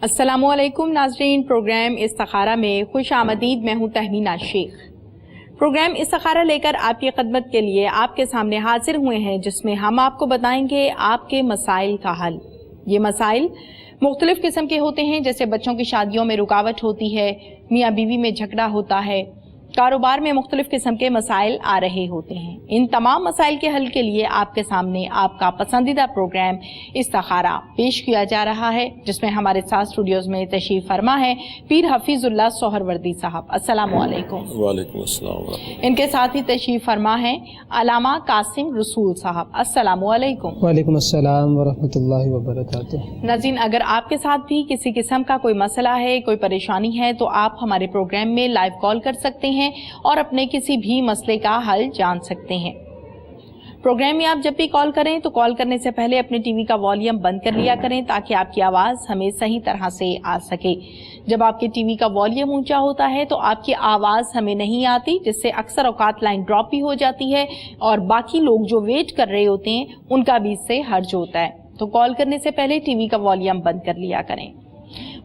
السلام علیکم ناظرین، پروگرام استخارہ میں خوش آمدید۔ میں ہوں تہمینہ شیخ۔ پروگرام استخارہ لے کر آپ کی خدمت کے لیے آپ کے سامنے حاضر ہوئے ہیں، جس میں ہم آپ کو بتائیں گے آپ کے مسائل کا حل۔ یہ مسائل مختلف قسم کے ہوتے ہیں، جیسے بچوں کی شادیوں میں رکاوٹ ہوتی ہے، میاں بیوی میں جھگڑا ہوتا ہے، کاروبار میں مختلف قسم کے مسائل آ رہے ہوتے ہیں۔ ان تمام مسائل کے حل کے لیے آپ کے سامنے آپ کا پسندیدہ پروگرام استخارہ پیش کیا جا رہا ہے، جس میں ہمارے ساتھ اسٹوڈیوز میں تشریف فرما ہے پیر حفیظ اللہ سہروردی صاحب۔ السلام علیکم۔ وعلیکم السلام۔ ان کے ساتھ ہی تشریف فرما ہے علامہ قاسم رسول صاحب۔ السلام علیکم۔ وعلیکم السلام ورحمۃ اللہ وبرکاتہ۔ ناظرین، اگر آپ کے ساتھ بھی کسی قسم کا کوئی مسئلہ ہے، کوئی پریشانی ہے، تو آپ ہمارے پروگرام میں لائیو کال کر سکتے ہیں اور اپنے کسی بھی مسئلے کا حل جان سکتے ہیں۔ پروگرام میں آپ جب بھی کال کریں تو کال کرنے سے پہلے اپنے ٹی وی کا والیوم بند کر لیا کریں، تاکہ آپ کی آواز ہمیں صحیح طرح سے آ سکے۔ جب آپ کے ٹی وی کا والیوم اونچا ہوتا ہے تو آپ کی آواز ہمیں نہیں آتی، جس سے اکثر اوقات لائن ڈراپ بھی ہو جاتی ہے اور باقی لوگ جو ویٹ کر رہے ہوتے ہیں ان کا بھی اس سے حرج ہوتا ہے۔ تو کال کرنے سے پہلے ٹی وی کا والیوم بند کر لیا کریں۔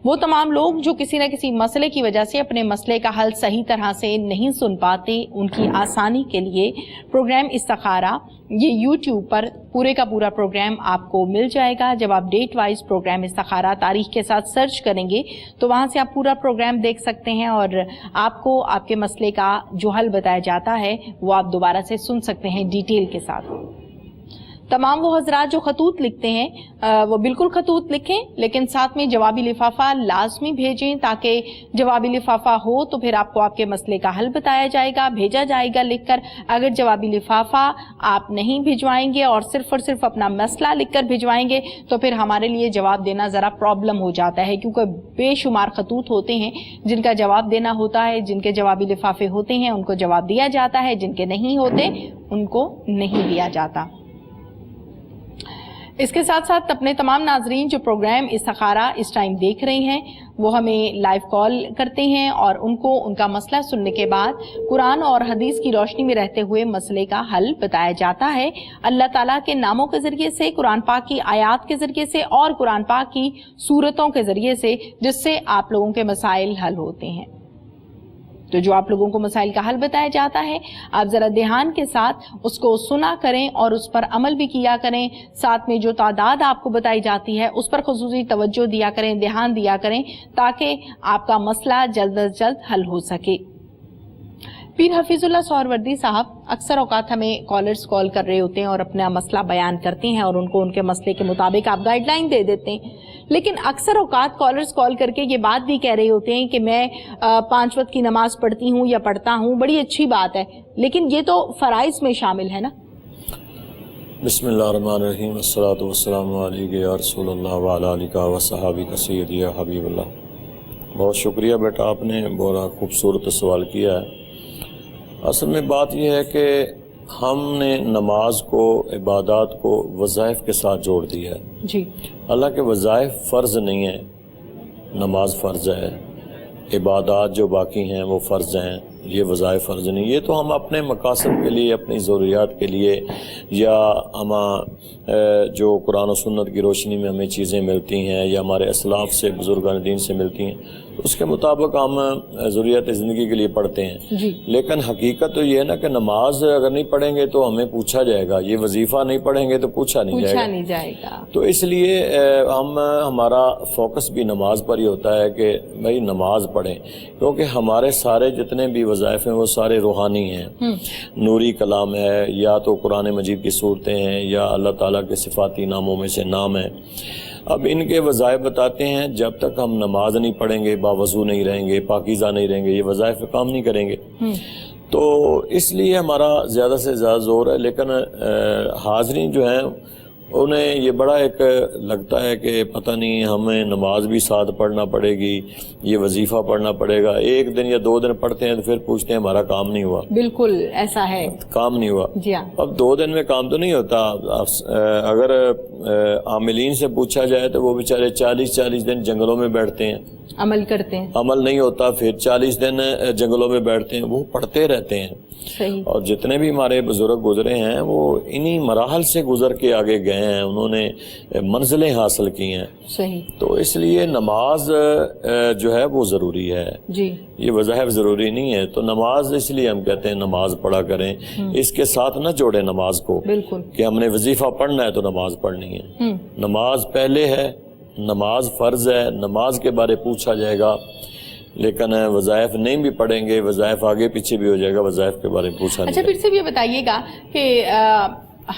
وہ تمام لوگ جو کسی نہ کسی مسئلے کی وجہ سے اپنے مسئلے کا حل صحیح طرح سے نہیں سن پاتے، ان کی آسانی کے لیے پروگرام استخارہ یہ یوٹیوب پر پورے کا پورا پروگرام آپ کو مل جائے گا۔ جب آپ ڈیٹ وائز پروگرام استخارہ تاریخ کے ساتھ سرچ کریں گے تو وہاں سے آپ پورا پروگرام دیکھ سکتے ہیں، اور آپ کو آپ کے مسئلے کا جو حل بتایا جاتا ہے وہ آپ دوبارہ سے سن سکتے ہیں ڈیٹیل کے ساتھ۔ تمام وہ حضرات جو خطوط لکھتے ہیں وہ بالکل خطوط لکھیں، لیکن ساتھ میں جوابی لفافہ لازمی بھیجیں، تاکہ جوابی لفافہ ہو تو پھر آپ کو آپ کے مسئلے کا حل بتایا جائے گا، بھیجا جائے گا لکھ کر۔ اگر جوابی لفافہ آپ نہیں بھجوائیں گے اور صرف اپنا مسئلہ لکھ کر بھجوائیں گے تو پھر ہمارے لیے جواب دینا ذرا پرابلم ہو جاتا ہے، کیونکہ بے شمار خطوط ہوتے ہیں جن کا جواب دینا ہوتا ہے۔ جن کے جوابی لفافے ہوتے ہیں ان کو جواب دیا جاتا ہے، جن کے نہیں ہوتے ان کو نہیں دیا جاتا۔ اس کے ساتھ ساتھ اپنے تمام ناظرین جو پروگرام استخارہ اس ٹائم دیکھ رہے ہیں وہ ہمیں لائیو کال کرتے ہیں، اور ان کو ان کا مسئلہ سننے کے بعد قرآن اور حدیث کی روشنی میں رہتے ہوئے مسئلے کا حل بتایا جاتا ہے، اللہ تعالیٰ کے ناموں کے ذریعے سے، قرآن پاک کی آیات کے ذریعے سے اور قرآن پاک کی سورتوں کے ذریعے سے، جس سے آپ لوگوں کے مسائل حل ہوتے ہیں۔ تو جو آپ لوگوں کو مسائل کا حل بتایا جاتا ہے، آپ ذرا دھیان کے ساتھ اس کو سنا کریں اور اس پر عمل بھی کیا کریں۔ ساتھ میں جو تعداد آپ کو بتائی جاتی ہے اس پر خصوصی توجہ دیا کریں، دھیان دیا کریں، تاکہ آپ کا مسئلہ جلد از جلد حل ہو سکے۔ پیر حفیظ اللہ سہروردی صاحب اکثر اوقات ہمیں کالرز کال کر رہے ہوتے ہیں اور اپنا مسئلہ بیان کرتے ہیں، اور ان کو ان کے مسئلے کے مطابق آپ گائیڈ لائن دے دیتے ہیں، لیکن اکثر اوقات کالرز کال کر کے یہ بات بھی کہہ رہے ہوتے ہیں کہ میں 5 وقت کی نماز پڑھتی ہوں یا پڑھتا ہوں، بڑی اچھی بات ہے، لیکن یہ تو فرائض میں شامل ہے نا۔ بسم اللہ الرحمن الرحیم، والصلاة والسلام علیک یا رسول اللہ وعلی آلک وصحابک سیدی یا حبیب اللہ۔ بہت شکریہ بیٹا، آپ نے بڑا خوبصورت سوال کیا ہے۔ اصل میں بات یہ ہے کہ ہم نے نماز کو، عبادات کو وظائف کے ساتھ جوڑ دیا ہے۔ جی، اللہ کے وظائف فرض نہیں ہیں، نماز فرض ہے، عبادات جو باقی ہیں وہ فرض ہیں، یہ وظائف فرض نہیں۔ یہ تو ہم اپنے مقاصد کے لیے، اپنی ضروریات کے لیے، یا ہم جو قرآن و سنت کی روشنی میں ہمیں چیزیں ملتی ہیں یا ہمارے اسلاف سے، بزرگان دین سے ملتی ہیں، اس کے مطابق ہم ضروریات زندگی کے لیے پڑھتے ہیں۔ جی، لیکن حقیقت تو یہ ہے نا کہ نماز اگر نہیں پڑھیں گے تو ہمیں پوچھا جائے گا، یہ وظیفہ نہیں پڑھیں گے تو پوچھا نہیں جائے گا۔ تو اس لیے ہمارا فوکس بھی نماز پر ہی ہوتا ہے کہ بھائی نماز پڑھیں، کیونکہ ہمارے سارے جتنے بھی وظائف ہیں وہ سارے روحانی ہیں، نوری کلام ہے، یا تو قرآن مجید کی صورتیں ہیں، یا اللہ تعالیٰ کے صفاتی ناموں میں سے نام ہے۔ اب ان کے وظائف بتاتے ہیں، جب تک ہم نماز نہیں پڑھیں گے، باوضو نہیں رہیں گے، پاکیزہ نہیں رہیں گے، یہ وظائف کام نہیں کریں گے۔ تو اس لیے ہمارا زیادہ سے زیادہ زور ہے، لیکن حاضرین جو ہیں انہیں یہ بڑا ایک لگتا ہے کہ پتہ نہیں ہمیں نماز بھی ساتھ پڑھنا پڑے گی، یہ وظیفہ پڑھنا پڑے گا۔ 1 دن یا 2 دن پڑھتے ہیں تو پھر پوچھتے ہیں ہمارا کام نہیں ہوا۔ بالکل ایسا ہے، کام نہیں ہوا۔ جی ہاں۔ اب 2 دن میں کام تو نہیں ہوتا۔ اگر عاملین سے پوچھا جائے تو وہ بیچارے 40 دن جنگلوں میں بیٹھتے ہیں، عمل کرتے ہیں، عمل نہیں ہوتا، پھر 40 دن جنگلوں میں بیٹھتے ہیں، وہ پڑھتے رہتے ہیں. صحیح. اور جتنے بھی ہمارے بزرگ گزرے ہیں وہ انہی مراحل سے گزر کے آگے گئے ہیں، انہوں نے منزلیں حاصل کی ہیں. صحیح. تو اس لیے نماز جو ہے وہ ضروری ہے جی. یہ وظائف ضروری نہیں ہے. تو نماز اس لیے ہم کہتے ہیں نماز پڑھا کریں، اس کے ساتھ نہ جوڑیں نماز کو. بالکل. کہ ہم نے وظیفہ پڑھنا ہے تو نماز پڑھنی ہے. نماز پہلے ہے، نماز فرض ہے، نماز کے بارے پوچھا جائے گا. لیکن وظائف نہیں بھی پڑھیں گے، وظائف آگے پیچھے بھی ہو جائے گا، وظائف کے بارے میں پوچھا نہیں. اچھا، پھر سے یہ بتائیے گا کہ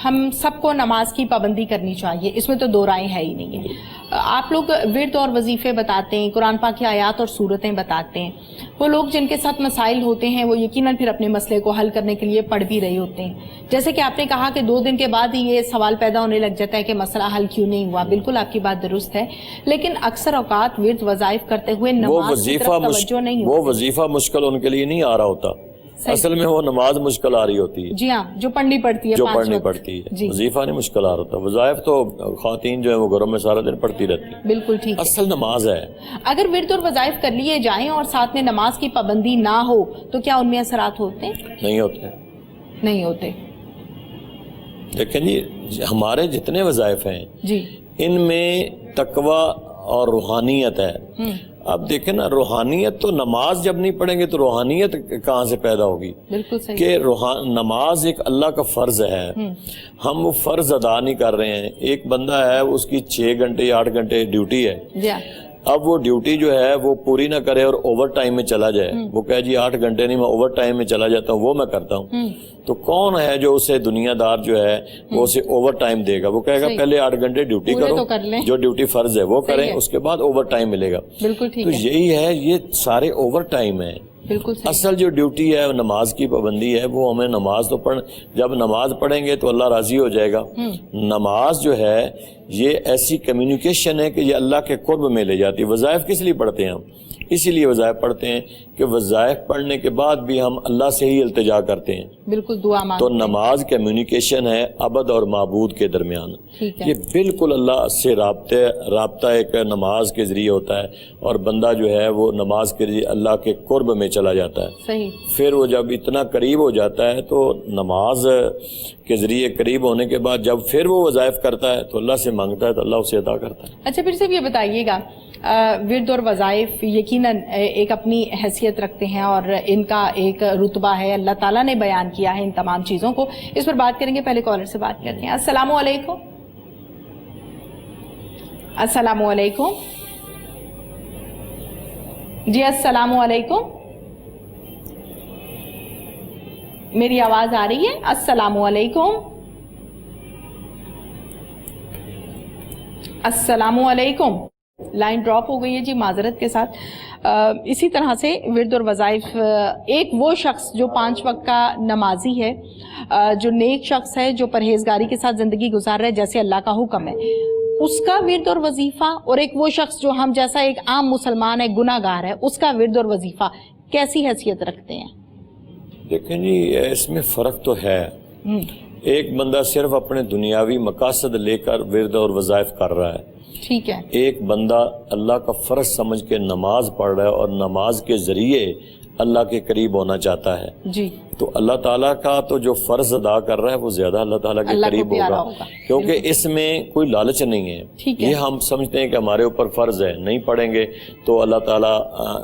ہم سب کو نماز کی پابندی کرنی چاہیے، اس میں تو دو رائے ہے ہی نہیں ہے. آپ لوگ ورد اور وظیفے بتاتے ہیں، قرآن پاک کی آیات اور سورتیں بتاتے ہیں. وہ لوگ جن کے ساتھ مسائل ہوتے ہیں وہ یقیناً پھر اپنے مسئلے کو حل کرنے کے لیے پڑھ بھی رہے ہوتے ہیں. جیسے کہ آپ نے کہا کہ 2 دن کے بعد ہی یہ سوال پیدا ہونے لگ جاتا ہے کہ مسئلہ حل کیوں نہیں ہوا. بالکل آپ کی بات درست ہے، لیکن اکثر اوقات ورد وظائف کرتے ہوئے نماز کی طرف توجہ نہیں ہوتی. وہ وظیفہ مشکل ان کے لیے نہیں آ رہا ہوتا، اصل میں وہ نماز مشکل آ رہی ہوتی ہے. جی ہاں، جو پڑھنی پڑتی ہے، جو پڑھنی پڑتی ہے. وظیفہ نہیں مشکل آ رہا ہوتا. وظائف تو خواتین جو ہے وہ گھروں میں سارا دن پڑھتی رہتی ہیں. بالکل ٹھیک. اصل نماز ہے. اگر ورد اور وظائف کر لیے جائیں اور ساتھ میں نماز کی پابندی نہ ہو تو کیا ان میں اثرات ہوتے ہیں؟ نہیں ہوتے. نہیں ہوتے. لیکن جی ہمارے جتنے وظائف ہیں جی ان میں تقوی اور روحانیت ہے. اب دیکھیں نا، روحانیت تو نماز جب نہیں پڑھیں گے تو روحانیت کہاں سے پیدا ہوگی؟ بالکل صحیح. کہ نماز ایک اللہ کا فرض ہے، ہم وہ فرض ادا نہیں کر رہے ہیں. ایک بندہ ہے اس کی 6 گھنٹے یا 8 گھنٹے ڈیوٹی ہے، اب وہ ڈیوٹی جو ہے وہ پوری نہ کرے اور اوور ٹائم میں چلا جائے. وہ کہے جی 8 گھنٹے نہیں، میں اوور ٹائم میں چلا جاتا ہوں، وہ میں کرتا ہوں. تو کون ہے جو اسے دنیا دار جو ہے وہ اسے اوور ٹائم دے گا؟ وہ کہے گا پہلے 8 گھنٹے ڈیوٹی کرو، جو ڈیوٹی فرض ہے وہ کریں، اس کے بعد اوور ٹائم ملے گا. بالکل ٹھیک. تو یہی ہے، یہ سارے اوور ٹائم ہے. بالکل صحیح. اصل جو ڈیوٹی ہے نماز کی پابندی ہے، وہ ہمیں نماز تو جب نماز پڑھیں گے تو اللہ راضی ہو جائے گا. نماز جو ہے یہ ایسی کمیونیکیشن ہے کہ یہ اللہ کے قرب میں لے جاتی ہے. وظائف کس لیے پڑھتے ہیں ہم؟ اسی لیے وظائف پڑھتے ہیں کہ وظائف پڑھنے کے بعد بھی ہم اللہ سے ہی التجا کرتے ہیں. بالکل دعا مانگتے تو نماز کمیونیکیشن ہے عبد اور معبود کے درمیان. یہ بالکل اللہ سے رابطہ ایک نماز کے ذریعے ہوتا ہے، اور بندہ جو ہے وہ نماز کے ذریعے اللہ کے قرب میں چلا جاتا ہے. صحیح. پھر وہ جب اتنا قریب ہو جاتا ہے تو نماز کے ذریعے قریب ہونے کے بعد جب پھر وہ وظائف کرتا ہے تو اللہ سے مانگتا ہے تو اللہ اسے عطا کرتا ہے. اچھا، پھر سے یہ بتائیے گا، ورد اور وظائف یقیناً ایک اپنی حیثیت رکھتے ہیں اور ان کا ایک رتبہ ہے، اللہ تعالیٰ نے بیان کیا ہے ان تمام چیزوں کو. اس پر بات کریں گے، پہلے کالر سے بات کرتے ہیں. السلام علیکم. السلام علیکم. جی السلام علیکم، میری آواز آ رہی ہے؟ السلام علیکم. السلام علیکم. لائن ڈراپ ہو گئی ہے جی، معذرت کے ساتھ. اسی طرح سے ورد اور وظائف، ایک وہ شخص جو 5 وقت کا نمازی ہے، جو نیک شخص ہے، جو پرہیزگاری کے ساتھ زندگی گزار رہا ہے جیسے اللہ کا حکم ہے، اس کا ورد اور وظیفہ، اور ایک وہ شخص جو ہم جیسا ایک عام مسلمان ہے، گناہ گار ہے، اس کا ورد اور وظیفہ کیسی حیثیت رکھتے ہیں؟ دیکھیں جی اس میں فرق تو ہے. ایک بندہ صرف اپنے دنیاوی مقاصد لے کر ورد اور وظائف کر رہا ہے. ٹھیک ہے. ایک بندہ اللہ کا فرض سمجھ کے نماز پڑھ رہا ہے اور نماز کے ذریعے اللہ کے قریب ہونا چاہتا ہے. جی. تو اللہ تعالیٰ کا تو جو فرض ادا کر رہا ہے وہ زیادہ اللہ تعالیٰ کے قریب ہوگا، کیونکہ اس میں کوئی لالچ نہیں ہے. یہ ہم سمجھتے ہیں کہ ہمارے اوپر فرض ہے، نہیں پڑھیں گے تو اللہ تعالیٰ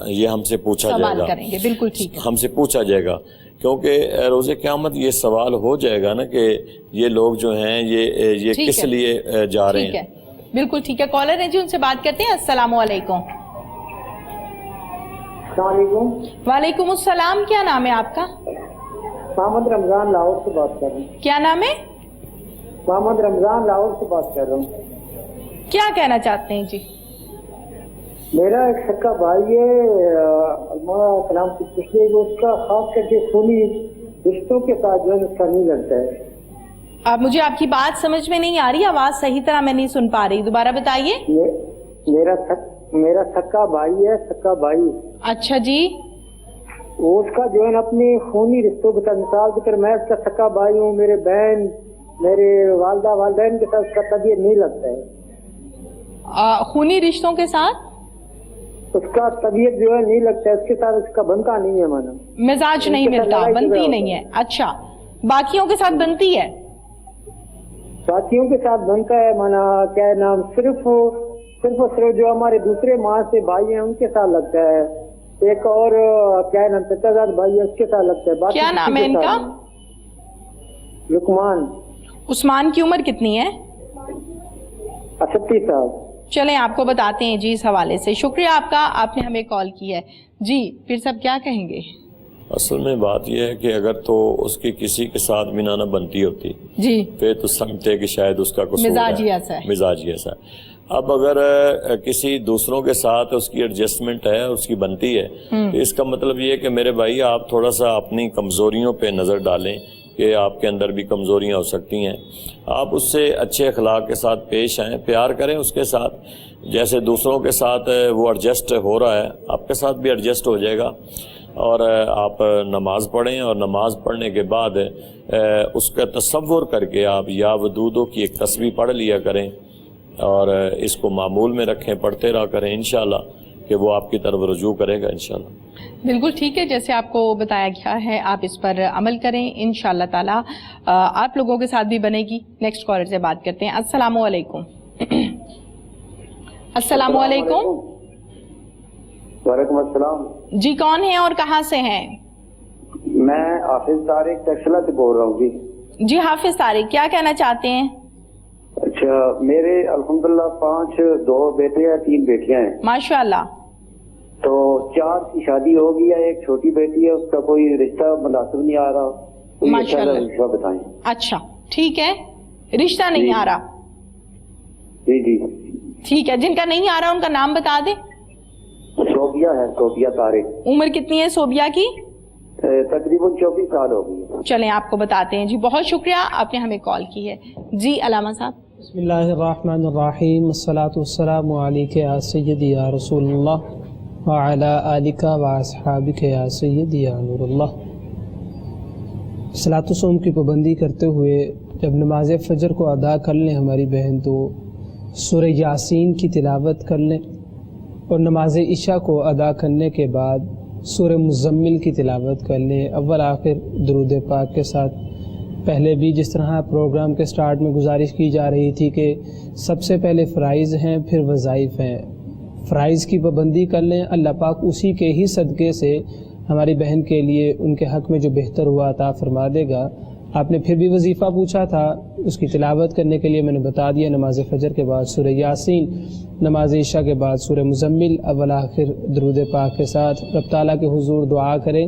یہ ہم سے پوچھا جائے گا. بالکل ٹھیک ہے. ہم سے پوچھا جائے گا، کیونکہ روز قیامت یہ سوال ہو جائے گا نا کہ یہ لوگ جو ہیں یہ کس لیے جا رہے ہیں. بالکل ٹھیک ہے. کالر ہے جی، ان سے بات کرتے ہیں. السلام علیکم. السلام علیکم. وعلیکم السلام. کیا نام ہے آپ کا؟ محمد رمضان لاہور سے بات کر رہا ہوں. کیا نام ہے؟ محمد رمضان لاہور سے بات کر رہا ہوں. کیا کہنا چاہتے ہیں جی؟ میرا ایک سکا بھائی ہے، اللہ کلام سے پوچھیے گا، اس کا خاص کر کے خونی رشتوں کے ساتھ جو ہے اس کا نہیں لگتا ہے. اب مجھے آپ کی بات سمجھ میں نہیں آ رہی، آواز صحیح طرح میں نہیں سن پا رہی، دوبارہ بتائیے. میرا سکا بھائی ہے، سکا بھائی. اچھا جی. وہ اس کا جو ہے اپنی خونی رشتوں کے ساتھ، مثال کے طور میں اس کا سکا بھائی ہوں، میرے بہن، میرے والدہ والدین کے ساتھ اس کا طبیعت نہیں لگتا ہے. خونی رشتوں کے ساتھ؟ اس کا طبیعت جو ہے نہیں لگتا ہے، اس کے ساتھ اس کا بنتا نہیں ہے مانا، مزاج نہیں ملتا، بنتی نہیں ہے. اچھا باقیوں کے ساتھ بنتی ہے؟ ساتھیوں کے ساتھ بنتا ہے مانا کیا نام، صرف جو ہمارے دوسرے ماں سے بھائی ہیں ان کے ساتھ لگتا ہے، ایک اور کیا نام چچا بھائی ہے اس کے ساتھ لگتا ہے. کیا نام ہے ان کا؟ لقمان. عثمان کی عمر کتنی ہے؟ 38 سال. چلیں آپ کو بتاتے ہیں جی اس حوالے سے. شکریہ آپ کا، آپ نے ہمیں کال کی ہے. جی پھر سب کیا کہیں گے؟ اصل میں بات یہ ہے کہ اگر تو اس کی کسی کے ساتھ بھی نہ بنتی ہوتی جی پھر تو سمجھتے کہ شاید اس کا قصور مزاج ہی ایسا ہے. مزاج ہی ایسا ہے. اب اگر کسی دوسروں کے ساتھ اس کی ایڈجسٹمنٹ ہے، اس کی بنتی ہے، تو اس کا مطلب یہ ہے کہ میرے بھائی آپ تھوڑا سا اپنی کمزوریوں پہ نظر ڈالیں کہ آپ کے اندر بھی کمزوریاں ہو سکتی ہیں. آپ اس سے اچھے اخلاق کے ساتھ پیش آئیں، پیار کریں اس کے ساتھ. جیسے دوسروں کے ساتھ وہ ایڈجسٹ ہو رہا ہے، آپ کے ساتھ بھی ایڈجسٹ ہو جائے گا. اور آپ نماز پڑھیں، اور نماز پڑھنے کے بعد اس کا تصور کر کے آپ یا ودودوں کی ایک تسبیح پڑھ لیا کریں، اور اس کو معمول میں رکھیں، پڑھتے رہا کریں انشاءاللہ کہ وہ آپ کی طرف رجوع کرے گا انشاءاللہ. بالکل ٹھیک ہے، جیسے آپ کو بتایا گیا ہے آپ اس پر عمل کریں، انشاءاللہ تعالی آپ لوگوں کے ساتھ بھی بنے گی. نیکسٹ کالر سے بات کرتے ہیں. السلام علیکم. السلام علیکم. وعلیکم السلام. جی کون ہیں اور کہاں سے ہیں؟ میں حافظ طارق ٹیکسلا سے بول رہا ہوں. جی جی حافظ طارق، کیا کہنا چاہتے ہیں؟ اچھا، میرے الحمدللہ 2 بیٹے ہیں، 3 بیٹیاں ہیں. ماشاءاللہ. تو 4 کی شادی ہو گئی ہے، ایک چھوٹی بیٹی ہے، اس کا کوئی رشتہ مناسب نہیں آ رہا. ماشاءاللہ. رشتہ بتائیں. اچھا ٹھیک ہے، رشتہ نہیں آ رہا. جی جی ٹھیک ہے، جن کا نہیں آ رہا ان کا نام بتا دیں. صوبیہ ہے، صوبیہ طارق. عمر کتنی ہے صوبیہ کی؟ تقریباً 24 سال ہو گئی. چلیں آپ کو بتاتے ہیں. جی بہت شکریہ، آپ نے ہمیں کال کی ہے. جی علامہ صاحب. بسم اللہ الرحمن الرحیم. الصلاۃ والسلام علیک یا سیدی یا رسول اللہ وعلی آلک واصحابک یا سیدی یا نور اللہ. صلاۃ و صوم کی پابندی کرتے ہوئے جب نماز فجر کو ادا کر لیں ہماری بہن تو سورہ یاسین کی تلاوت کر لیں، اور نماز عشاء کو ادا کرنے کے بعد سورہ مزمل کی تلاوت کر لیں اول آخر درود پاک کے ساتھ. پہلے بھی جس طرح پروگرام کے سٹارٹ میں گزارش کی جا رہی تھی کہ سب سے پہلے فرائض ہیں پھر وظائف ہیں، فرائض کی پابندی کر لیں. اللہ پاک اسی کے ہی صدقے سے ہماری بہن کے لیے ان کے حق میں جو بہتر ہوا عطا فرما دے گا. آپ نے پھر بھی وظیفہ پوچھا تھا، اس کی تلاوت کرنے کے لیے میں نے بتا دیا. نماز فجر کے بعد سورہ یاسین، نماز عشاء کے بعد سورہ مزمل اول آخر درود پاک کے ساتھ رب تعالیٰ کے حضور دعا کریں.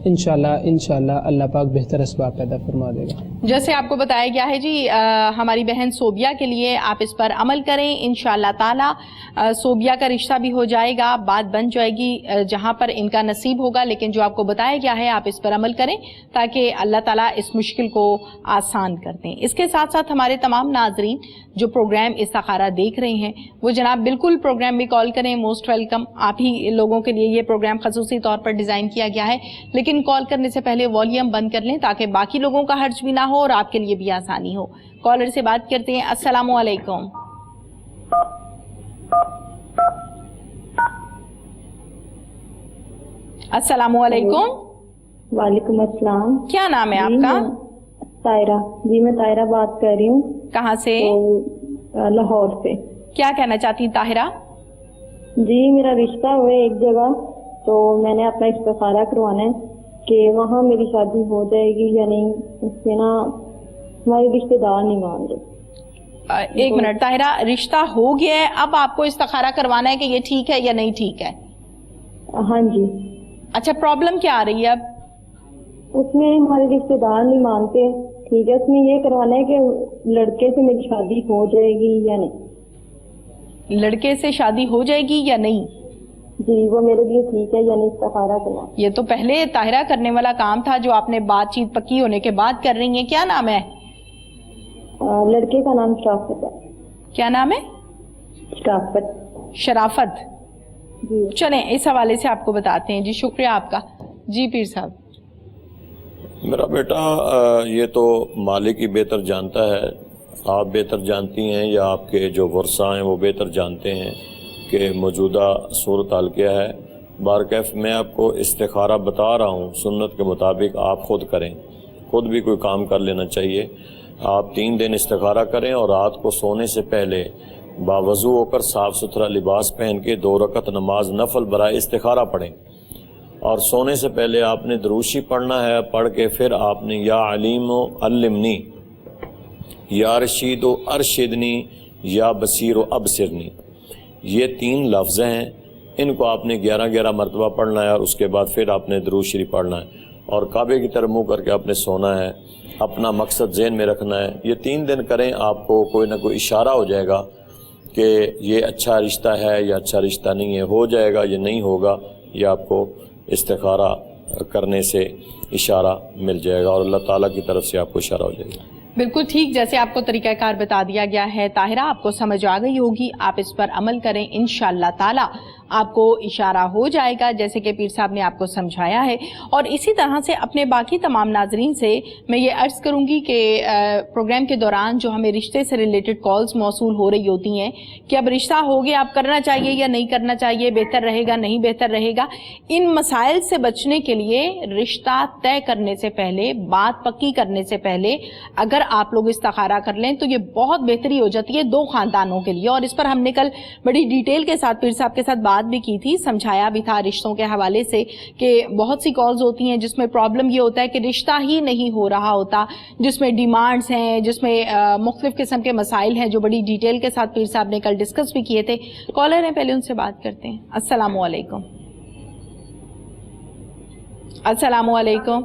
انشاءاللہ اللہ پاک بہتر اسباب پیدا فرما دے گا. جیسے آپ کو بتایا گیا ہے جی ہماری بہن صوبیہ کے لیے آپ اس پر عمل کریں، انشاءاللہ تعالی صوبیہ کا رشتہ بھی ہو جائے گا، بات بن جائے گی جہاں پر ان کا نصیب ہوگا. لیکن جو آپ کو بتایا گیا ہے آپ اس پر عمل کریں تاکہ اللہ تعالیٰ اس مشکل کو آسان کر دیں. اس کے ساتھ ساتھ ہمارے تمام ناظرین جو پروگرام استخارہ دیکھ رہے ہیں وہ جناب بالکل پروگرام میں کال کریں، موسٹ ویلکم. آپ ہی لوگوں کے لیے یہ پروگرام خصوصی طور پر ڈیزائن کیا گیا ہے، لیکن کال کرنے سے پہلے والیوم بند کر لیں تاکہ باقی لوگوں کا حرج بھی نہ ہو اور آپ کے لیے بھی آسانی ہو. کالر سے بات کرتے ہیں. السلام علیکم. السلام علیکم. وعلیکم السلام. کیا نام ہے آپ کا؟ طاہرہ. جی میں طاہرہ بات کر رہی ہوں. کہاں سے؟ لاہور سے. کیا کہنا چاہتی طاہرہ؟ جی میرا رشتہ ہوئے ایک جگہ، تو میں نے اپنا استخارہ کروانا ہے کہ وہاں میری شادی ہو جائے گی یا نہیں. اس سے نا ہمارے رشتے دار نہیں مان رہے. ایک منٹ طاہرہ، رشتہ ہو گیا ہے، اب آپ کو استخارہ کروانا ہے کہ یہ ٹھیک ہے یا نہیں ٹھیک ہے؟ ہاں جی. اچھا پرابلم کیا آ رہی ہے اب؟ اس میں ہمارے رشتے دار نہیں مانتے. ٹھیک ہے، اس میں یہ کروانا ہے کہ لڑکے سے میری شادی ہو جائے گی یا نہیں. لڑکے سے شادی ہو جائے گی یا نہیں؟ جی وہ میرے لیے ٹھیک ہے یا نہیں استخارہ کرنا. یہ تو پہلے طاہرہ کرنے والا کام تھا جو آپ نے بات چیت پکی ہونے کے بعد کر رہی ہیں. کیا نام ہے؟ لڑکے کا نام شرافت ہے. کیا نام ہے؟ شرافت. شرافت. جی چلیں اس حوالے سے آپ کو بتاتے ہیں. جی شکریہ آپ کا. جی پیر صاحب. میرا بیٹا یہ تو مالک ہی بہتر جانتا ہے، آپ بہتر جانتی ہیں یا آپ کے جو ورثہ ہیں وہ بہتر جانتے ہیں کہ موجودہ صورتحال کیا ہے. بارکیف میں آپ کو استخارہ بتا رہا ہوں, سنت کے مطابق آپ خود کریں, خود بھی کوئی کام کر لینا چاہیے. آپ 3 دن استخارہ کریں اور رات کو سونے سے پہلے باوضو ہو کر صاف ستھرا لباس پہن کے 2 رکعت نماز نفل برائے استخارہ پڑھیں, اور سونے سے پہلے آپ نے دروشی پڑھنا ہے. پڑھ کے پھر آپ نے یا علیم و علمنی, یا رشید و ارشدنی, یا بصیر و ابصرنی, یہ 3 لفظ ہیں. ان کو آپ نے 11 مرتبہ پڑھنا ہے, اور اس کے بعد پھر آپ نے درود شریف پڑھنا ہے, اور کعبے کی طرف منہ کر کے آپ نے سونا ہے. اپنا مقصد ذہن میں رکھنا ہے. یہ 3 دن کریں, آپ کو کوئی نہ کوئی اشارہ ہو جائے گا کہ یہ اچھا رشتہ ہے یا اچھا رشتہ نہیں ہے. ہو جائے گا یا نہیں ہوگا, یہ آپ کو استخارہ کرنے سے اشارہ مل جائے گا, اور اللہ تعالیٰ کی طرف سے آپ کو اشارہ ہو جائے گا. بالکل ٹھیک, جیسے آپ کو طریقہ کار بتا دیا گیا ہے طاہرہ, آپ کو سمجھ آ گئی ہوگی. آپ اس پر عمل کریں, انشاءاللہ تعالی آپ کو اشارہ ہو جائے گا جیسے کہ پیر صاحب نے آپ کو سمجھایا ہے. اور اسی طرح سے اپنے باقی تمام ناظرین سے میں یہ عرض کروں گی کہ پروگرام کے دوران جو ہمیں رشتے سے ریلیٹڈ کالز موصول ہو رہی ہوتی ہیں کہ اب رشتہ ہو گیا, اب کرنا چاہیے یا نہیں کرنا چاہیے, بہتر رہے گا نہیں بہتر رہے گا, ان مسائل سے بچنے کے لیے رشتہ طے کرنے سے پہلے, بات پکی کرنے سے پہلے اگر آپ لوگ استخارہ کر لیں تو یہ بہت بہتری ہو جاتی ہے 2 خاندانوں کے لیے. اور اس پر ہم نے کل بڑی ڈیٹیل کے ساتھ پیر صاحب کے ساتھ بات بھی کی تھی, سمجھایا بھی تھا رشتوں کے حوالے سے کہ بہت سی کالز ہوتی ہیں جس میں پرابلم یہ ہوتا ہے کہ رشتہ ہی نہیں ہو رہا ہوتا, جس میں ڈیمانڈز ہیں, جس میں مختلف قسم کے مسائل ہیں جو بڑی ڈیٹیل کے ساتھ پیر صاحب نے کل ڈسکس بھی کیے تھے. کالر ہیں, پہلے ان سے بات کرتے ہیں. السلام علیکم. السلام علیکم.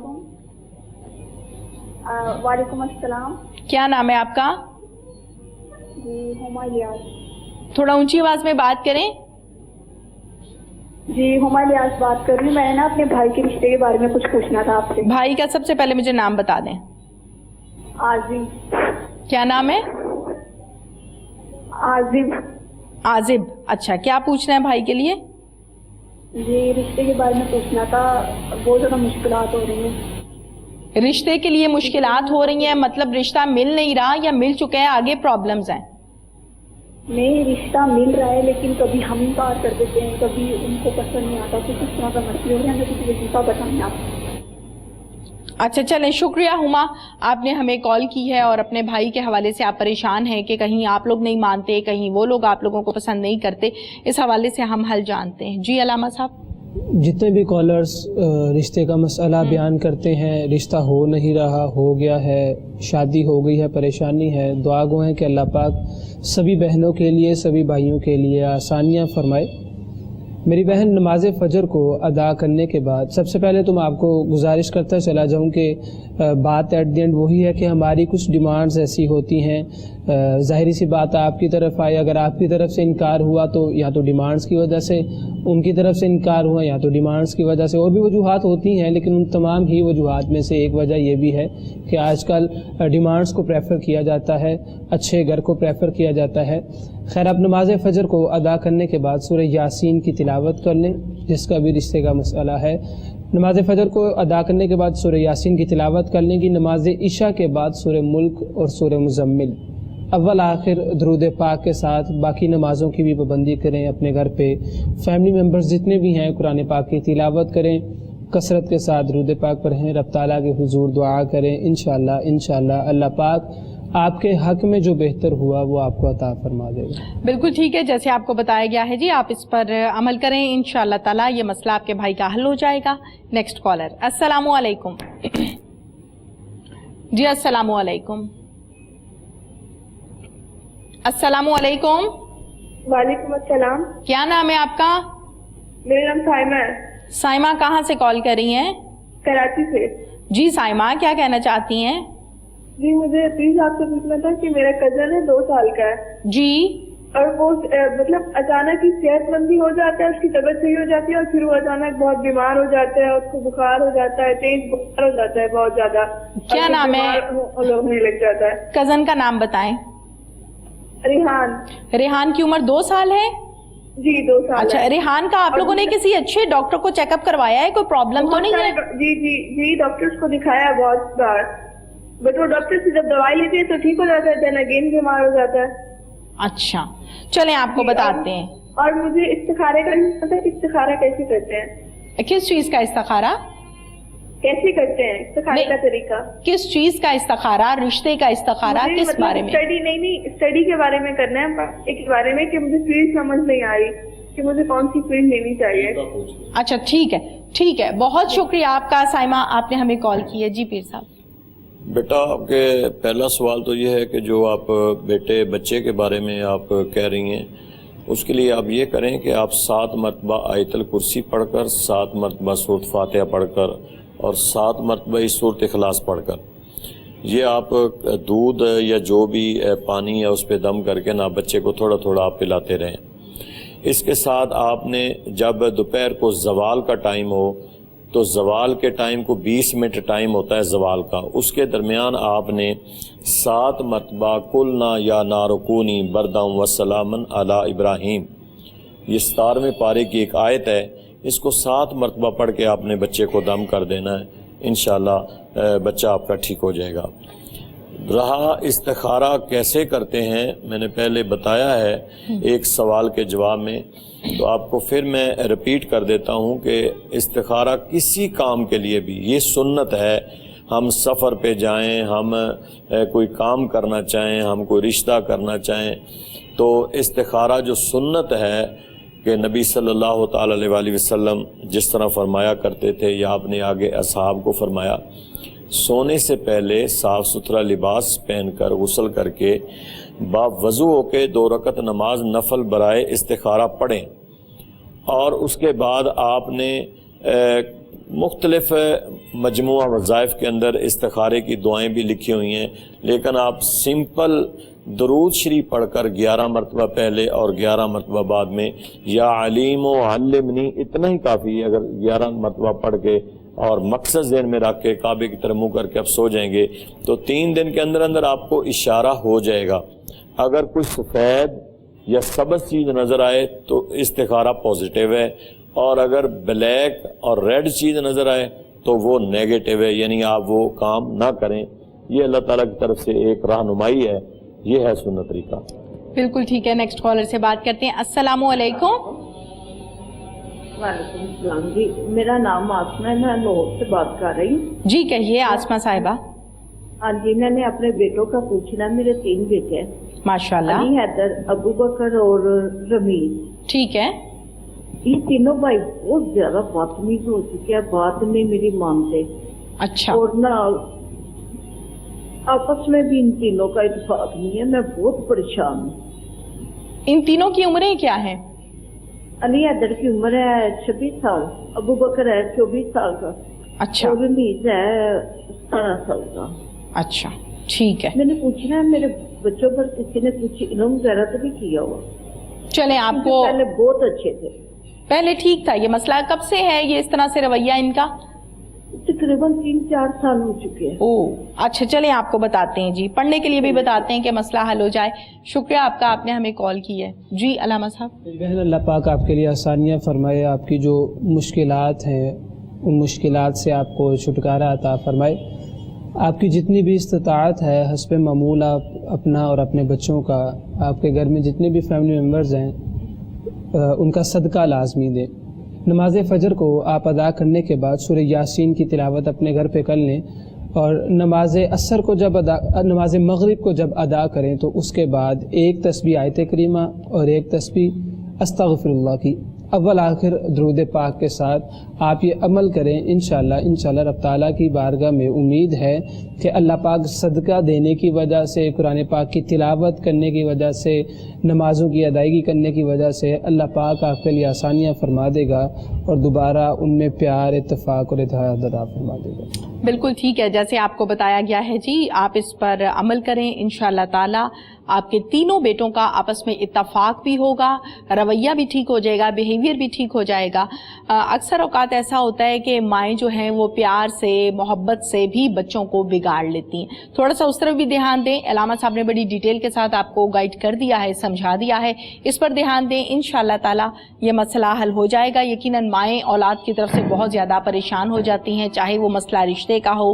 وعلیکم السلام. کیا نام ہے آپ کا؟ جی ہما الیاس. تھوڑا اونچی آواز میں بات کریں. جی ہما الیاس بات کر رہی ہوں. میں نے نا اپنے بھائی کے رشتے کے بارے میں کچھ پوچھنا تھا آپ سے. بھائی کا سب سے پہلے مجھے نام بتا دیں. عازب. کیا نام ہے؟ عازب. عازب. اچھا, کیا پوچھنا ہے بھائی کے لیے؟ جی رشتے کے بارے میں پوچھنا تھا, بہت زیادہ مشکلات ہو رہی ہیں. رشتے کے لیے مشکلات ہو رہی ہیں مطلب رشتہ مل نہیں رہا یا مل چکے ہیں, آگے پرابلمز ہیں؟ نہیں, رشتہ مل رہا ہے لیکن کبھی ہم انکار کر دیتے ہیں, کبھی ان کو پسند نہیں آتا, تو کس طرح کا مسئلہ ہو رہا ہے, ہمیں کسی وظیفہ بتائیں آپ. اچھا چلیں, شکریہ ہما, آپ نے ہمیں کال کی ہے اور اپنے بھائی کے حوالے سے آپ پریشان ہیں کہ کہیں آپ لوگ نہیں مانتے, کہیں وہ لوگ آپ لوگوں کو پسند نہیں کرتے. اس حوالے سے ہم حل جانتے ہیں. جی علامہ صاحب. جتنے بھی کالرز رشتے کا مسئلہ بیان کرتے ہیں, رشتہ ہو نہیں رہا, ہو گیا ہے, شادی ہو گئی ہے, پریشانی ہے, دعا گو ہیں کہ اللہ پاک سبھی بہنوں کے لیے, سبھی بھائیوں کے لیے آسانیاں فرمائے. میری بہن, نماز فجر کو ادا کرنے کے بعد سب سے پہلے تو میں آپ کو گزارش کرتا چلا جاؤں کہ بات ایٹ دی اینڈ وہی ہے کہ ہماری کچھ ڈیمانڈز ایسی ہوتی ہیں, ظاہری سی بات آپ کی طرف آئی, اگر آپ کی طرف سے انکار ہوا تو یا تو ڈیمانڈز کی وجہ سے, ان کی طرف سے انکار ہوا یا تو ڈیمانڈز کی وجہ سے, اور بھی وجوہات ہوتی ہیں, لیکن ان تمام ہی وجوہات میں سے ایک وجہ یہ بھی ہے کہ آج کل ڈیمانڈز کو پریفر کیا جاتا ہے, اچھے گھر کو پریفر کیا جاتا ہے. خیر, آپ نماز فجر کو ادا کرنے کے بعد سورہ یاسین کی تلاوت کر لیں, جس کا بھی رشتے کا مسئلہ ہے. نماز فجر کو ادا کرنے کے بعد سورہ یاسین کی تلاوت کر لیں گی. نماز عشاء کے بعد سورہ ملک اور سورہ مزمل اول آخر درود پاک کے ساتھ باقی نمازوں کی بھی پابندی کریں. اپنے گھر پہ فیملی ممبرز جتنے بھی ہیں قرآن پاک کی تلاوت کریں, کثرت کے ساتھ درود پاک پڑھیں, رب تعالیٰ کے حضور دعا کریں. انشاءاللہ اللہ پاک آپ کے حق میں جو بہتر ہوا وہ آپ کو عطا فرما دے گا. بالکل ٹھیک ہے, جیسے آپ کو بتایا گیا ہے جی, آپ اس پر عمل کریں, انشاءاللہ تعالیٰ یہ مسئلہ آپ کے بھائی کا حل ہو جائے گا. Next collar. السلام علیکم. جی السلام علیکم. السلام علیکم. وعلیکم السلام. کیا نام ہے آپ کا؟ میرا نام سائمہ ہے. سائمہ, کہاں سے کال کر رہی ہیں؟ کراچی سے. جی سائمہ, کیا کہنا چاہتی ہیں؟ جی مجھے پلیز آپ سے پوچھنا تھا کہ میرا کزن ہے 2 سال کا ہے. جی. اور وہ مطلب اچانک ہی صحت مندی ہو جاتا ہے, اس کی طبیعت صحیح ہو جاتی ہے, اور پھر وہ اچانک بہت بیمار ہو جاتا ہے, اس کو بخار ہو جاتا ہے, تیز بخار ہو جاتا ہے بہت زیادہ. کیا نام ہے؟ ہونے لگ جاتا ہے. کزن کا نام بتائیں. ریحان. ریحان کی عمر 2 سال ہے؟ جی 2 سال. اچھا, ریحان کا آپ لوگوں نے کسی اچھے ڈاکٹر کو چیک اپ کروایا ہے؟ کوئی پرابلم تو نہیں ہے؟ جی جی جی ڈاکٹرز کو دکھایا ہے بہت بار, بٹ وہ ڈاکٹر سے جب دوائی لیتے ہیں تو ٹھیک ہو جاتا ہے, دین اگین بیمار ہو جاتا ہے. اچھا, چلیں آپ کو بتاتے ہیں. اور مجھے استخارے کا نہیں پتا کہ استخارہ کیسے کرتے ہیں. کس چیز کا استخارہ کیسے کرتے ہیں, استخارے کا طریقہ کس چیز کا استخارہ, رشتے کا استخارہ کس بارے میں؟ اسٹڈی نہیں, اسٹڈی کے بارے میں کرنا ہے, ایک بارے میں کہ مجھے فیلڈ سمجھ نہیں آئی کہ مجھے کون سی فیلڈ لینی چاہیے. اچھا ٹھیک ہے, بہت شکریہ آپ کا سائمہ, آپ نے ہمیں کال کی ہے. جی پیر صاحب. بیٹا آپ کے پہلا سوال تو یہ ہے کہ جو آپ بچے کے بارے میں آپ کہہ رہی ہیں, اس کے لیے آپ یہ کریں کہ آپ 7 مرتبہ آیت الکرسی پڑھ کر, 7 مرتبہ سورۃ فاتحہ پڑھ کر اور 7 مرتبہ سورۃ اخلاص پڑھ کر, یہ آپ دودھ یا جو بھی پانی ہے اس پہ دم کر کے نا بچے کو تھوڑا تھوڑا آپ پلاتے رہیں. اس کے ساتھ آپ نے جب دوپہر کو زوال کا ٹائم ہو تو زوال کے ٹائم کو 20 منٹ ٹائم ہوتا ہے زوال کا, اس کے درمیان آپ نے 7 مرتبہ قلنا یا نار کونی بردا و سلاما علی ابراہیم, یہ 17ویں پارے کی ایک آیت ہے, اس کو 7 مرتبہ پڑھ کے آپ نے بچے کو دم کر دینا ہے, انشاءاللہ بچہ آپ کا ٹھیک ہو جائے گا. رہا استخارہ کیسے کرتے ہیں, میں نے پہلے بتایا ہے ایک سوال کے جواب میں, تو آپ کو پھر میں ریپیٹ کر دیتا ہوں کہ استخارہ کسی کام کے لیے بھی یہ سنت ہے. ہم سفر پہ جائیں, ہم کوئی کام کرنا چاہیں, ہم کوئی رشتہ کرنا چاہیں, تو استخارہ جو سنت ہے کہ نبی صلی اللہ تعالی علیہ وسلم جس طرح فرمایا کرتے تھے, یا آپ نے آگے اصحاب کو فرمایا, سونے سے پہلے صاف ستھرا لباس پہن کر غسل کر کے باوضو ہو کے 2 رکعت نماز نفل برائے استخارہ پڑھیں, اور اس کے بعد آپ نے مختلف مجموعہ وظائف کے اندر استخارے کی دعائیں بھی لکھی ہوئی ہیں, لیکن آپ سمپل درود شریف پڑھ کر 11 مرتبہ پہلے اور 11 مرتبہ بعد میں یا علیم و علمنی, اتنا ہی کافی ہے. اگر 11 مرتبہ پڑھ کے اور مقصد ذہن میں رکھ کے کعبے کی طرف منہ کر کے آپ سو جائیں گے تو 3 دن کے اندر اندر آپ کو اشارہ ہو جائے گا. اگر کوئی سفید یا سبز چیز نظر آئے تو استخارہ پازیٹیو ہے, اور اگر بلیک اور ریڈ چیز نظر آئے تو وہ نیگیٹو ہے, یعنی آپ وہ کام نہ کریں. یہ اللہ تعالیٰ کی طرف سے ایک رہنمائی ہے, یہ ہے سنت طریقہ. بالکل ٹھیک ہے. نیکسٹ کالر سے بات کرتے ہیں. السلام علیکم. وعلیکم السلام. جی میرا نام آسما ہے, میں لاہور سے بات کر رہی ہوں. جی کہیے آسما صاحبہ. ہاں جی, میں نے اپنے بیٹوں کا پوچھنا. میرے 3 بیٹے ہیں ماشاءاللہ, علی, حیدر, ابو بکر اور رمیز. ٹھیک ہے. یہ تینوں بھائی بہت زیادہ بدتمیز ہو چکے ہیں, بات نہیں میری مانتے. اچھا. اور نہ آپس میں بھی ان تینوں کا اتفاق نہیں ہے. میں بہت پریشان ہوں. ان تینوں کی عمریں کیا ہیں؟ علی حیدر کی عمر ہے 26 سال, ابو بکر ہے 24 سال کا, اچھا, اور رمیز ہے 17 سال کا. اچھا ٹھیک ہے. میں نے پوچھنا ہے میرے بچوں پر کسی نے کچھ علم وغیرہ تو بھی کیا ہوا؟ چلیں آپ کو, پہلے بہت اچھے تھے, پہلے ٹھیک تھا. یہ مسئلہ کب سے ہے یہ اس طرح سے رویہ ان کا؟ تقریباً 3-4 سال ہو چکے ہیں. اچھا چلیں آپ کو بتاتے ہیں, جی پڑھنے کے لیے بھی بتاتے ہیں کہ مسئلہ حل ہو جائے. شکریہ آپ کا, آپ نے ہمیں کال کی ہے. جی علامہ صاحب. بہن اللہ پاک آپ کے لیے آسانیاں فرمائے, آپ کی جو مشکلات ہیں ان مشکلات سے آپ کو چھٹکارا عطا فرمائے. آپ کی جتنی بھی استطاعت ہے حسب معمول آپ اپنا اور اپنے بچوں کا, آپ کے گھر میں جتنے بھی فیملی ممبرز ہیں ان کا صدقہ لازمی دیں. نماز فجر کو آپ ادا کرنے کے بعد سورہ یاسین کی تلاوت اپنے گھر پہ کر لیں, اور نماز عصر کو نماز مغرب کو جب ادا کریں تو اس کے بعد 1 تسبیح آیت کریمہ اور 1 تسبیح استغفر اللہ کی اول آخر درود پاک کے ساتھ آپ یہ عمل کریں. انشاءاللہ رب تعالیٰ کی بارگاہ میں امید ہے کہ اللہ پاک صدقہ دینے کی وجہ سے, قرآن پاک کی تلاوت کرنے کی وجہ سے, نمازوں کی ادائیگی کرنے کی وجہ سے اللہ پاک آپ کے لیے آسانیاں فرما دے گا, اور دوبارہ ان میں پیار, اتفاق اور اتحاد عطا فرما دے گا. بالکل ٹھیک ہے, جیسے آپ کو بتایا گیا ہے جی, آپ اس پر عمل کریں. انشاءاللہ تعالیٰ آپ کے تینوں بیٹوں کا آپس میں اتفاق بھی ہوگا, رویہ بھی ٹھیک ہو جائے گا, بیہیویئر بھی ٹھیک ہو جائے گا. اکثر اوقات ایسا ہوتا ہے کہ مائیں جو ہیں وہ پیار سے, محبت سے بھی بچوں کو بگاڑ لیتی ہیں. تھوڑا سا اس طرف بھی دھیان دیں. علامہ صاحب نے بڑی ڈیٹیل کے ساتھ آپ کو گائیڈ کر دیا ہے, سمجھا دیا ہے, اس پر دھیان دیں. انشاءاللہ تعالیٰ یہ مسئلہ حل ہو جائے گا. یقیناً مائیں اولاد کی طرف سے بہت زیادہ پریشان ہو جاتی ہیں, چاہے وہ مسئلہ رشتے کا ہو,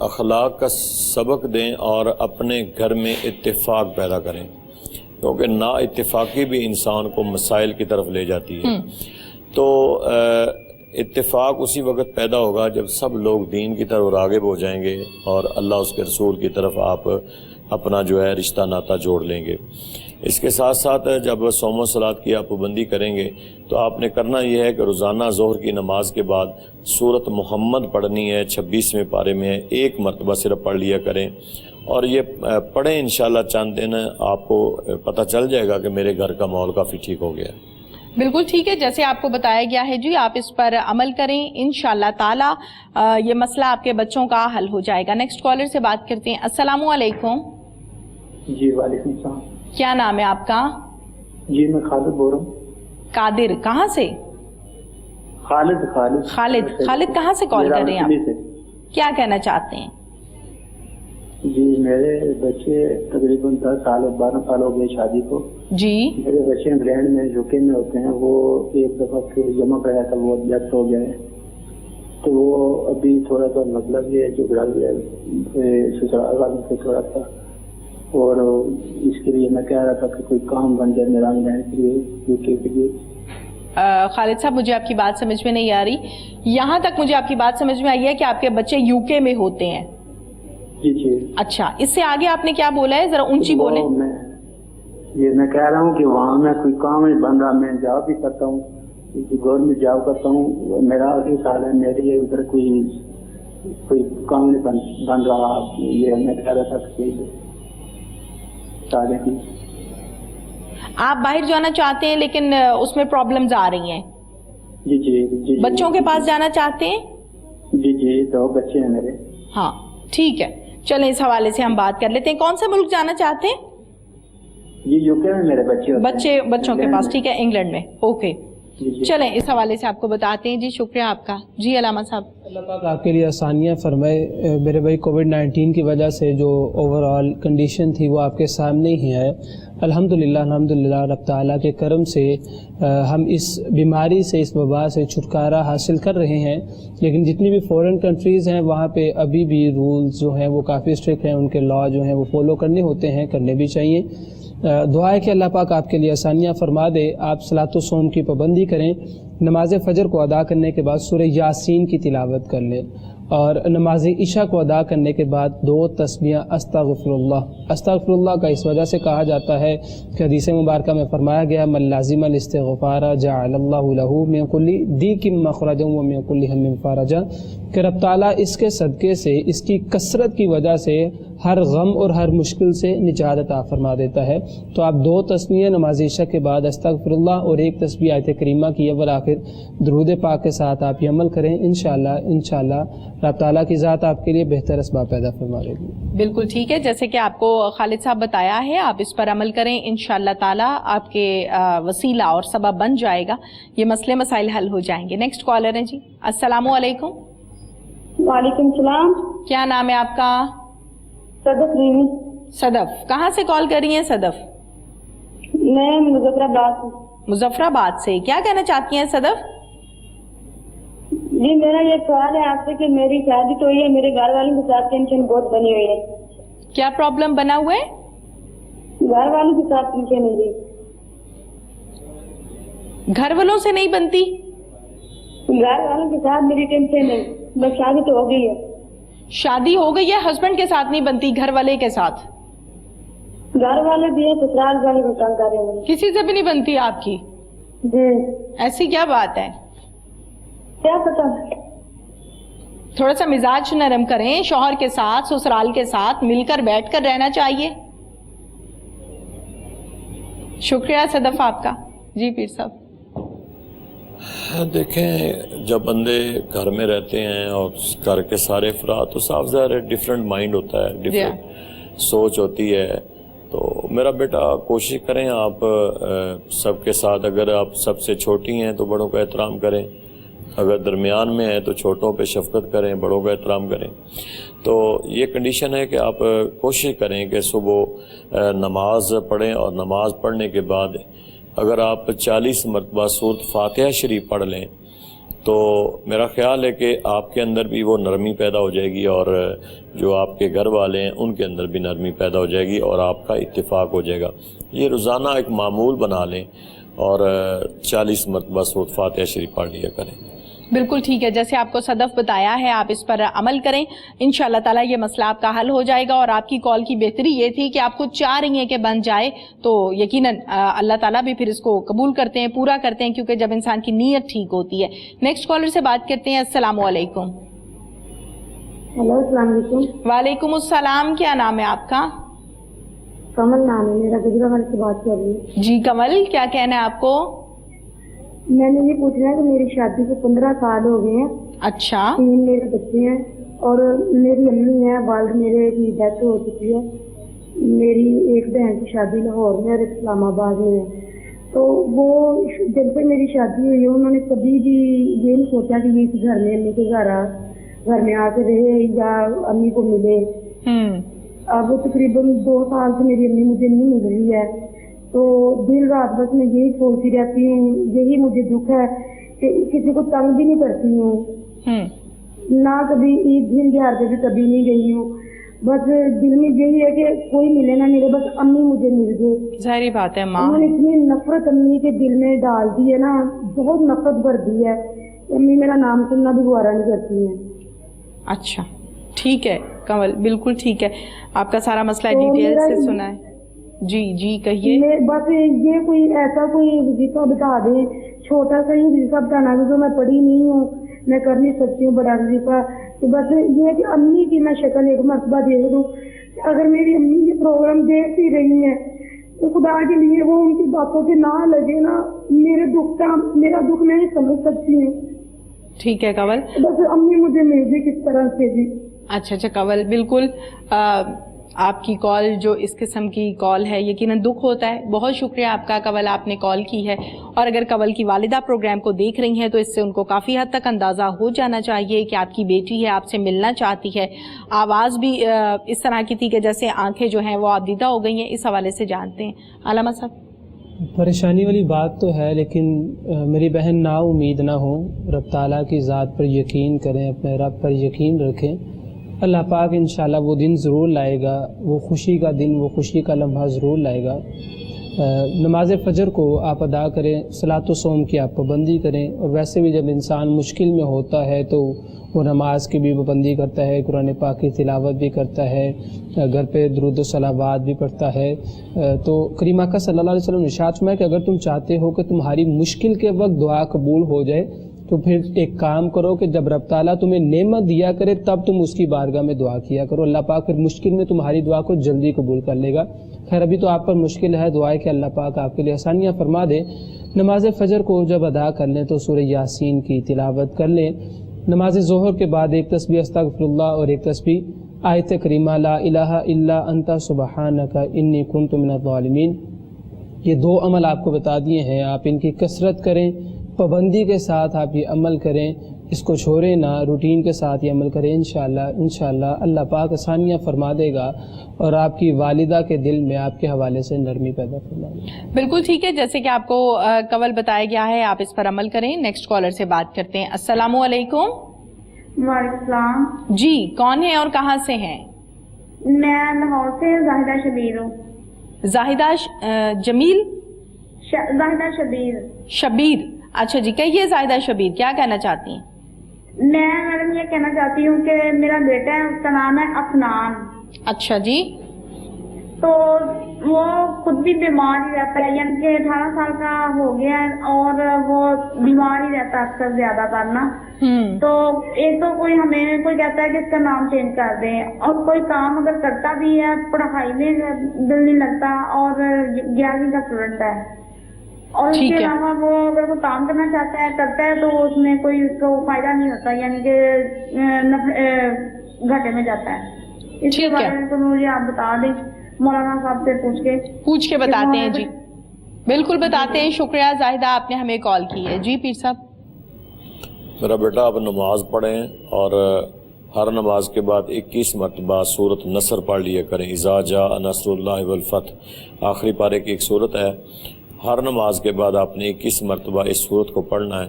اخلاق کا سبق دیں اور اپنے گھر میں اتفاق پیدا کریں، کیونکہ نا اتفاقی بھی انسان کو مسائل کی طرف لے جاتی ہے۔ تو اتفاق اسی وقت پیدا ہوگا جب سب لوگ دین کی طرف راغب ہو جائیں گے اور اللہ اس کے رسول کی طرف آپ اپنا جو ہے رشتہ ناتا جوڑ لیں گے۔ اس کے ساتھ ساتھ جب صوم و صلات کی آپ پابندی کریں گے تو آپ نے کرنا یہ ہے کہ روزانہ ظہر کی نماز کے بعد سورۃ محمد پڑھنی ہے، 26ویں پارے میں ہے، ایک مرتبہ صرف پڑھ لیا کریں، اور یہ پڑھیں انشاءاللہ چند دن آپ کو پتہ چل جائے گا کہ میرے گھر کا ماحول کافی ٹھیک ہو گیا ہے۔ بالکل ٹھیک ہے، جیسے آپ کو بتایا گیا ہے جی، آپ اس پر عمل کریں، انشاءاللہ تعالی یہ مسئلہ آپ کے بچوں کا حل ہو جائے گا۔ نیکسٹ کالر سے بات کرتے ہیں۔ السلام علیکم۔ جی وعلیکم السلام۔ کیا نام ہے آپ کا؟ جی میں خالد بول رہا ہوں۔ قادر، کہاں سے؟ خالد کہاں سے کال کر رہے ہیں آپ؟ کیا کہنا چاہتے ہیں؟ جی میرے بچے تقریباً 10 سال 12 سال ہو گئے شادی کو۔ جی میرے بچے انگلینڈ میں یوکے میں ہوتے ہیں، وہ ایک دفعہ پھر جمع کرایا تھا، وہ ڈیتھ ہو گئے، تو وہ ابھی تھوڑا سا مطلب یہ جھگڑا گیا سسرال والوں سے تھوڑا سا، اور اس کے لیے میں کہہ رہا تھا کہ کوئی کام بن جائے میرا انگلینڈ کے لیے، یوکے کے لیے۔ خالد صاحب مجھے آپ کی بات سمجھ میں نہیں آ رہی، یہاں تک مجھے آپ کی بات سمجھ میں آئی ہے کہ آپ کے بچے یوکے میں ہوتے ہیں۔ جی جی اچھا، اس سے آگے آپ نے کیا بولا ہے، ذرا اونچی بولیں۔ میں کہہ رہا ہوں کہ وہاں میں کوئی کام نہیں بن رہا، میں جاب بھی کرتا ہوں، گورنمنٹ جاب کرتا ہوں، میرا 8 سال ہے، میرے ادھر کوئی کام نہیں بن رہا، یہ میں کہہ رہا تھا کہ آپ باہر جانا چاہتے ہیں لیکن اس میں پرابلمز آ رہی ہیں۔ جی جی بچوں کے پاس جانا چاہتے ہیں؟ جی جی 2 بچے ہیں میرے۔ ہاں ٹھیک ہے، چلیں اس حوالے سے ہم بات کر لیتے ہیں۔ کون سے ملک جانا چاہتے ہیں؟ جی یوکے میں میرے بچوں کے پاس، ٹھیک ہے، انگلینڈ میں، اوکے۔ چلیں اس حوالے سے آپ کو بتاتے ہیں۔ جی شکریہ آپ کا۔ جی علامہ صاحب۔ اللہ پاک آپ کے لیے آسانیاں فرمائے۔ میرے بھائی کووڈ-19 کی وجہ سے جو اوور آل کنڈیشن تھی وہ آپ کے سامنے ہی ہے۔ الحمدللہ رب تعالیٰ کے کرم سے ہم اس بیماری سے، اس وبا سے چھٹکارا حاصل کر رہے ہیں، لیکن جتنی بھی فورن کنٹریز ہیں وہاں پہ ابھی بھی رولز جو ہیں وہ کافی اسٹرکٹ ہیں، ان کے لا جو ہیں وہ فالو کرنے ہوتے ہیں، کرنے بھی چاہیے۔ دعا ہے کہ اللہ پاک آپ کے لیے آسانیاں فرما دے۔ آپ صلاۃ و صوم کی پابندی کریں، نماز فجر کو ادا کرنے کے بعد سورہ یاسین کی تلاوت کر لیں، اور نماز عشاء کو ادا کرنے کے بعد 2 تسبیحاں استغفر اللہ کا اس وجہ سے کہا جاتا ہے کہ حدیث مبارکہ میں فرمایا گیا من لازم الاستغفار جعل اللہ له من كل ضیق مخرجا ومن كل هم فرجا، کہ رب تعالیٰ اس کے صدقے سے، اس کی کثرت کی وجہ سے ہر غم اور ہر مشکل سے نجات عطا فرما دیتا ہے۔ تو آپ 2 تسبیحیں نماز عشاء کے بعد استغفر اللہ اور 1 تسبیح آیت کریمہ کی اول آخر درود پاک کے ساتھ آپ یہ عمل کریں، انشاءاللہ رب تعالیٰ کی ذات آپ کے لیے بہتر اسباب پیدا فرما لے گی۔ بالکل ٹھیک ہے، جیسے کہ آپ کو خالد صاحب بتایا ہے، آپ اس پر عمل کریں، انشاءاللہ تعالیٰ آپ کے وسیلہ اور سبب بن جائے گا، یہ مسئلے مسائل حل ہو جائیں گے۔ نیکسٹ کالر ہے جی۔ السلام علیکم۔ وعلیکم السلام۔ کیا نام ہے آپ کا؟ صدف ریمی۔ صدف، کہاں سے کال کر رہی ہیں صدف؟ میں مظفر آباد سے۔ کیا کہنا چاہتی ہیں صدف؟ جی میرا یہ سوال ہے آپ سے کہ میری شادی تو ہوئی ہے، میرے گھر والوں کے ساتھ ٹینشن بہت بنی ہوئی ہے۔ کیا پرابلم بنا ہوا ہے؟ گھر والوں کے ساتھ ٹینشن ہے۔ جی گھر والوں سے نہیں بنتی؟ گھر والوں کے ساتھ میری ٹینشن ہے، بس شادی تو ہو گئی ہے۔ شادی ہو گئی ہے، ہسبینڈ کے ساتھ نہیں بنتی، گھر والے کے ساتھ؟ گھر والے بھی ہیں، سسرال والے بھی تنگ کر رہے ہیں، کسی سے بھی نہیں بنتی آپ کی؟ جی ایسی کیا بات ہے؟ کیا پتا، تھوڑا سا مزاج نرم کریں، شوہر کے ساتھ، سسرال کے ساتھ مل کر بیٹھ کر رہنا چاہیے۔ شکریہ صدف آپ کا۔ جی پیر صاحب۔ دیکھیں جب بندے گھر میں رہتے ہیں اور گھر کے سارے افراد، تو صاف ظاہر ہے ڈفرینٹ مائنڈ ہوتا ہے، ڈفرینٹ سوچ ہوتی ہے۔ تو میرا بیٹا کوشش کریں آپ سب کے ساتھ، اگر آپ سب سے چھوٹی ہیں تو بڑوں کا احترام کریں، اگر درمیان میں ہیں تو چھوٹوں پہ شفقت کریں، بڑوں کا احترام کریں۔ تو یہ کنڈیشن ہے کہ آپ کوشش کریں کہ صبح نماز پڑھیں، اور نماز پڑھنے کے بعد اگر آپ 40 مرتبہ سورۃ فاتحہ شریف پڑھ لیں تو میرا خیال ہے کہ آپ کے اندر بھی وہ نرمی پیدا ہو جائے گی اور جو آپ کے گھر والے ہیں ان کے اندر بھی نرمی پیدا ہو جائے گی اور آپ کا اتفاق ہو جائے گا. یہ روزانہ ایک معمول بنا لیں اور 40 مرتبہ سورۃ فاتحہ شریف پڑھ لیا کریں. بالکل ٹھیک ہے، جیسے آپ کو صدف بتایا ہے آپ اس پر عمل کریں، انشاءاللہ تعالیٰ یہ مسئلہ آپ کا حل ہو جائے گا. اور آپ کی کال کی بہتری یہ تھی کہ آپ خود چاہ رہی ہیں کہ بن جائے، تو یقیناً اللہ تعالیٰ بھی پھر اس کو قبول کرتے ہیں، پورا کرتے ہیں، کیونکہ جب انسان کی نیت ٹھیک ہوتی ہے. نیکسٹ کالر سے بات کرتے ہیں. السلام علیکم. ہیلو، السلام علیکم. وعلیکم السلام. کیا نام ہے آپ کا؟ کمل نام ہے میرا، گجرا سے بات کر رہی ہوں. جی کمل، کیا کہنا ہے آپ کو؟ میں نے یہ پوچھنا ہے کہ میری شادی کو 15 سال ہو گئے ہیں. اچھا. 3 میرے بچے ہیں اور میری امی ہیں، والد میرے کی ڈیتھ ہو چکی ہے. میری ایک بہن کی شادی لاہور میں اور اسلام آباد میں ہے. تو وہ جب سے میری شادی ہوئی ہے انہوں نے کبھی بھی یہ نہیں سوچا کہ یہ اس گھر میں امی کے گھر میں آ کے رہے یا امی کو ملے. اب تقریباً 2 سال سے میری امی مجھے نہیں مل رہی ہے. تو دن رات بس میں یہی سوچتی رہتی ہوں، یہی مجھے دکھ ہے کہ کسی کو تنگ بھی نہیں کرتی ہوں، نہ کبھی عید دن تہوار پہ بھی کبھی نہیں گئی ہوں. بس دل میں یہی ہے کہ کوئی ملے نہ ملے، بس امی مجھے مل گئے. ظاہری بات ہے ماں. انہوں نے اتنی نفرت امی کے دل میں ڈال دی ہے نا، بہت نفرت بھر دی ہے. امی میرا نام سننا بھی گوارا نہیں کرتی ہیں. اچھا ٹھیک ہے کمل، بالکل ٹھیک ہے. آپ کا سارا مسئلہ ڈیٹیل سے سنا ہے. جی کہیے. بس یہ کوئی ایسا کوئی وظیفہ بتا دیں، چھوٹا سا ہی وظیفہ بتانا جو میں پڑھی نہیں ہوں، میں کر نہیں سکتی ہوں بڑا وظیفہ. تو بس یہ ہے کہ امی کی میں شکل ایک مرتبہ دیکھ دوں. اگر میری امی یہ پروگرام دیکھ ہی رہی ہیں تو خدا کے لیے وہ ان کی باتوں سے نہ لگے نا. میرا دکھ میں سمجھ سکتی ہوں. ٹھیک ہے کنول. بس امی مجھے مل گئی کس طرح سے. جی اچھا کنول، بالکل آپ کی کال جو اس قسم کی کال ہے یقیناً دکھ ہوتا ہے. بہت شکریہ آپ کا کنول، آپ نے کال کی ہے. اور اگر کنول کی والدہ پروگرام کو دیکھ رہی ہیں تو اس سے ان کو کافی حد تک اندازہ ہو جانا چاہیے کہ آپ کی بیٹی ہے، آپ سے ملنا چاہتی ہے. آواز بھی اس طرح کی تھی کہ جیسے آنکھیں جو ہیں وہ آبدیدہ ہو گئی ہیں. اس حوالے سے جانتے ہیں علامہ صاحب. پریشانی والی بات تو ہے، لیکن میری بہن نا امید نہ ہو، رب تعالیٰ کی ذات پر یقین کریں، اپنے رب پر یقین رکھیں. اللہ پاک انشاءاللہ وہ دن ضرور لائے گا، وہ خوشی کا دن، وہ خوشی کا لمحہ ضرور لائے گا. نماز فجر کو آپ ادا کریں، صلاۃ و صوم کی آپ پابندی کریں. اور ویسے بھی جب انسان مشکل میں ہوتا ہے تو وہ نماز کی بھی پابندی کرتا ہے، قرآن پاک کی تلاوت بھی کرتا ہے، گھر پہ درود و صلوات بھی پڑھتا ہے. تو کریم آقا صلی اللہ علیہ وسلم نے ارشاد فرمایا کہ اگر تم چاہتے ہو کہ تمہاری مشکل کے وقت دعا قبول ہو جائے تو پھر ایک کام کرو کہ جب رب تعالیٰ تمہیں نعمت دیا کرے تب تم اس کی بارگاہ میں دعا کیا کرو. اللہ پاک پھر مشکل میں تمہاری دعا کو جلدی قبول کر لے گا. خیر ابھی تو آپ پر مشکل ہے، دعا ہے کہ اللہ پاک آپ کے لیے آسانیاں فرما دے. نماز فجر کو جب ادا کر لیں تو سورہ یاسین کی تلاوت کر لیں. نماز ظہر کے بعد ایک تسبیح استغفر اللہ اور ایک تسبیح آیت کریمہ لا الہ الا انت سبحانک انی کنت من الظالمین. یہ 2 عمل آپ کو بتا دیے ہیں، آپ ان کی کثرت کریں، پابندی کے ساتھ آپ یہ عمل کریں، اس کو چھوڑیں نہ، روٹین کے ساتھ یہ عمل کریں. انشاءاللہ اللہ پاک آسانیاں فرما دے گا اور آپ کی والدہ کے دل میں آپ کے حوالے سے نرمی پیدا فرما دے گا. بالکل ٹھیک ہے، جیسے کہ آپ کو کنول بتایا گیا ہے آپ اس پر عمل کریں. نیکسٹ کالر سے بات کرتے ہیں. السلام علیکم. وعلیکم السلام. جی کون ہے اور کہاں سے ہیں؟ میں لاہور سے زاہدہ شبیر ہوں. زاہدہ جمیل؟ زاہدہ شبیر. اچھا جی کہیے زاہدہ شبیر، کیا کہنا چاہتی ہیں؟ میں میڈم یہ کہنا چاہتی ہوں کہ میرا بیٹا ہے، اس کا نام ہے افنان. اچھا جی. تو وہ خود بھی بیمار ہی رہتا ہے، یعنی کہ 18 سال کا ہو گیا ہے اور وہ بیمار ہی رہتا ہے اکثر زیادہ کرنا. تو ایک تو کوئی ہمیں کوئی کہتا ہے کہ اس کا نام چینج کر دیں، اور کوئی کام اگر کرتا بھی ہے پڑھائی میں دل نہیں لگتا، اور 11ویں کا اسٹوڈنٹ ہے. اور اس کے علاوہ وہ اگر کوئی کام کرنا چاہتا ہے کرتا ہے تو اس میں کوئی اس کو فائدہ نہیں ہوتا، یعنی کہ گھاٹے میں جاتا ہے. اس کے بارے میں تو مجھے آپ بتا دیں، مولانا صاحب سے پوچھ کے بتاتے ہیں. جی بالکل بتاتے ہیں. شکریہ زاہدہ، آپ نے ہمیں کال کی ہے. جی پیر صاحب. میرا بیٹا اب نماز پڑھیں اور ہر نماز کے بعد 21 مرتبہ سورۃ نصر پڑھ لیا کریں. اذا جاء نصر اللہ والفتح آخری پارے کی ایک سورت ہے. ہر نماز کے بعد آپ نے 21 مرتبہ اس سورت کو پڑھنا ہے.